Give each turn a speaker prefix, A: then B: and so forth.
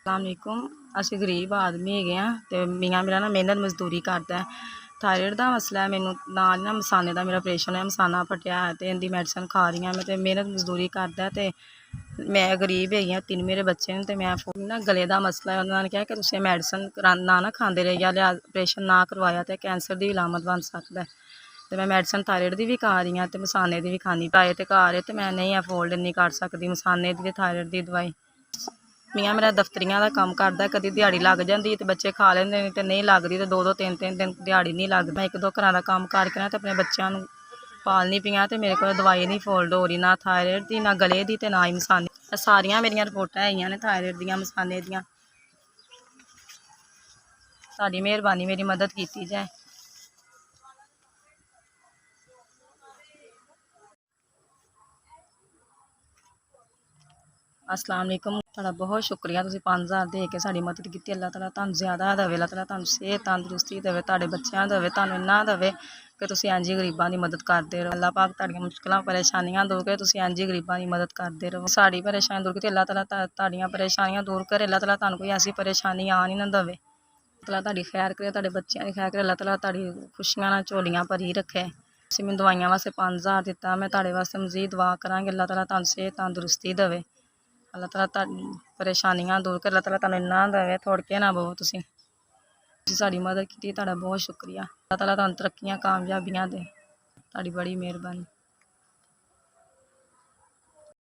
A: ਅਸਲਾਮੁਅਲੈਕੁਮ। ਅਸੀਂ ਗਰੀਬ ਆਦਮੀ ਹੈਗੇ ਹਾਂ ਅਤੇ ਮੀਆਂ ਮੇਰਾ ਨਾ ਮਿਹਨਤ ਮਜ਼ਦੂਰੀ ਕਰਦਾ। ਥਾਇਰਾਇਡ ਦਾ ਮਸਲਾ ਹੈ ਮੈਨੂੰ, ਨਾਲ ਨਾ ਮਸਾਨੇ ਦਾ ਮੇਰਾ ਆਪਰੇਸ਼ਨ ਹੈ, ਮਸਾਨਾ ਫਟਿਆ ਹੈ ਅਤੇ ਇਹਦੀ ਮੈਡੀਸਨ ਖਾ ਰਹੀ ਹਾਂ ਮੈਂ, ਅਤੇ ਮਿਹਨਤ ਮਜ਼ਦੂਰੀ ਕਰਦਾ ਅਤੇ ਮੈਂ ਗਰੀਬ ਹੈਗੀ ਹਾਂ। 3 ਮੇਰੇ ਬੱਚੇ ਨੇ ਅਤੇ ਮੈਂ ਨਾ ਗਲੇ ਦਾ ਮਸਲਾ ਹੈ। ਉਹਨਾਂ ਨੇ ਕਿਹਾ ਕਿ ਤੁਸੀਂ ਮੈਡੀਸਨ ਨਾ ਖਾਂਦੇ ਰਹੇ ਜਾਂ ਆਪਰੇਸ਼ਨ ਨਾ ਕਰਵਾਇਆ ਤਾਂ ਕੈਂਸਰ ਦੀ ਅਲਾਮਤ ਬਣ ਸਕਦਾ। ਅਤੇ ਮੈਂ ਮੈਡੀਸਨ ਥਾਇਰਾਇਡ ਦੀ ਵੀ ਖਾ ਰਹੀ ਹਾਂ ਅਤੇ ਮਸਾਨੇ ਦੀ ਵੀ ਖਾਂਦੀ ਪਾਏ ਅਤੇ ਘਰ ਅਤੇ ਮੈਂ ਨਹੀਂ ਅਫੋਰਡ ਨਹੀਂ ਕਰ ਸਕਦੀ ਮਸਾਨੇ ਦੀ ਅਤੇ ਥਾਇਰਾਇਡ ਦੀ ਦਵਾਈ। ਮੀਆਂ ਮੇਰਾ ਦਫ਼ਤਰੀਆਂ ਦਾ ਕੰਮ ਕਰਦਾ, ਕਦੀ ਦਿਹਾੜੀ ਲੱਗ ਜਾਂਦੀ ਅਤੇ ਬੱਚੇ ਖਾ ਲੈਂਦੇ ਨੇ, ਅਤੇ ਨਹੀਂ ਲੱਗਦੀ ਅਤੇ 2-2 3-3 ਦਿਨ ਦਿਹਾੜੀ ਨਹੀਂ ਲੱਗਦੀ। ਮੈਂ 1-2 ਘਰਾਂ ਦਾ ਕੰਮ ਕਰਕੇ ਨਾ ਅਤੇ ਆਪਣੇ ਬੱਚਿਆਂ ਨੂੰ ਪਾਲਣੀ ਪਈਆਂ ਅਤੇ ਮੇਰੇ ਕੋਲ ਦਵਾਈ ਨਹੀਂ ਫੋਲਡ ਹੋ ਰਹੀ, ਨਾ ਥਾਇਰਾਇਡ ਦੀ, ਨਾ ਗਲੇ ਦੀ ਅਤੇ ਨਾ ਹੀ ਮਸਾਨੇ। ਸਾਰੀਆਂ ਮੇਰੀਆਂ ਰਿਪੋਰਟਾਂ ਹੈਗੀਆਂ ਨੇ ਥਾਇਰਾਇਡ ਦੀਆਂ, ਮਸਾਨੇ ਦੀਆਂ। ਤੁਹਾਡੀ ਮਿਹਰਬਾਨੀ, ਮੇਰੀ ਮਦਦ ਕੀਤੀ ਜਾਏ। अस्सलाम वालेकुम। ਤੁਹਾਡਾ ਬਹੁਤ ਸ਼ੁਕਰੀਆ, ਤੁਸੀਂ 5000 ਦੇ ਕੇ ਸਾਡੀ ਮਦਦ ਕੀਤੀ। ਅੱਲਾਹ ਤਾਲਾ ਤੁਹਾਨੂੰ ਜ਼ਿਆਦਾ ਦੇਵੇ, ਅੱਲਾਹ ਤਾਲਾ ਤੁਹਾਨੂੰ ਸਿਹਤ ਤੰਦਰੁਸਤੀ ਦੇਵੇ, ਤੁਹਾਡੇ ਬੱਚਿਆਂ ਦੇਵੇ, ਤੁਹਾਨੂੰ ਇੰਨਾ ਦੇਵੇ ਕਿ ਤੁਸੀਂ ਇੰਝ ਹੀ ਗਰੀਬਾਂ ਦੀ ਮਦਦ ਕਰਦੇ ਰਹੋ। ਅੱਲਾਹ ਪਾਕ ਤੁਹਾਡੀਆਂ ਮੁਸ਼ਕਿਲਾਂ ਪਰੇਸ਼ਾਨੀਆਂ ਦੂਰ ਕਰੇ, ਤੁਸੀਂ ਇੰਝ ਹੀ ਗਰੀਬਾਂ ਦੀ ਮਦਦ ਕਰਦੇ ਰਹੋ। ਸਾਡੀ ਪਰੇਸ਼ਾਨੀ ਦੂਰ ਕੀਤੀ, ਅੱਲਾਹ ਤਾਲਾ ਤੁਹਾਡੀਆਂ ਪਰੇਸ਼ਾਨੀਆਂ ਦੂਰ ਕਰੇ। ਅੱਲਾਹ ਤਾਲਾ ਤੁਹਾਨੂੰ ਕੋਈ ਐਸੀ ਪਰੇਸ਼ਾਨੀ ਆਉਣ ਹੀ ਨਾ ਦੇਵੇ। ਅੱਲਾਹ ਤਾਲਾ ਤੁਹਾਡੀ ਖੈਰ ਕਰੇ, ਤੁਹਾਡੇ ਬੱਚਿਆਂ ਦੀ ਖੈਰ ਕਰੇ। ਅੱਲਾਹ ਤਾਲਾ ਤੁਹਾਡੀ ਖੁਸ਼ੀਆਂ ਨਾਲ ਝੋਲੀਆਂ ਭਰੀ ਰੱਖੇ। ਤੁਸੀਂ ਮੈਨੂੰ ਦਵਾਈਆਂ ਵਾਸਤੇ 5000 ਦਿੱਤਾ, ਮੈਂ ਤੁਹਾਡੇ ਵਾਸਤੇ ਮਜ਼ੀਦ ਦੁਆ ਕਰਾਂਗੀ। ਅੱਲਾਹ ਤਾਲਾ ਤੁਹਾਨੂੰ ਸਿਹਤ ਤੰਦਰੁਸਤੀ ਦੇਵੇ। ਅੱਲਾਹ ਤਾਲਾ ਤੁਹਾਡੀ ਪਰੇਸ਼ਾਨੀਆਂ ਦੂਰ ਕਰ। ਅੱਲਾਹ ਤਾਲਾ ਤੁਹਾਨੂੰ ਇੰਨਾ ਦੇਵੇ, ਥੋੜ ਕੇ ਨਾ ਬਹੋ। ਤੁਸੀਂ ਸਾਡੀ ਮਦਦ ਕੀਤੀ, ਤੁਹਾਡਾ ਬਹੁਤ ਸ਼ੁਕਰੀਆ। ਅੱਲਾਹ ਤਾਲਾ ਤੁਹਾਨੂੰ ਤਰੱਕੀਆਂ ਕਾਮਯਾਬੀਆਂ ਦੇ। ਤੁਹਾਡੀ ਬੜੀ ਮਿਹਰਬਾਨੀ।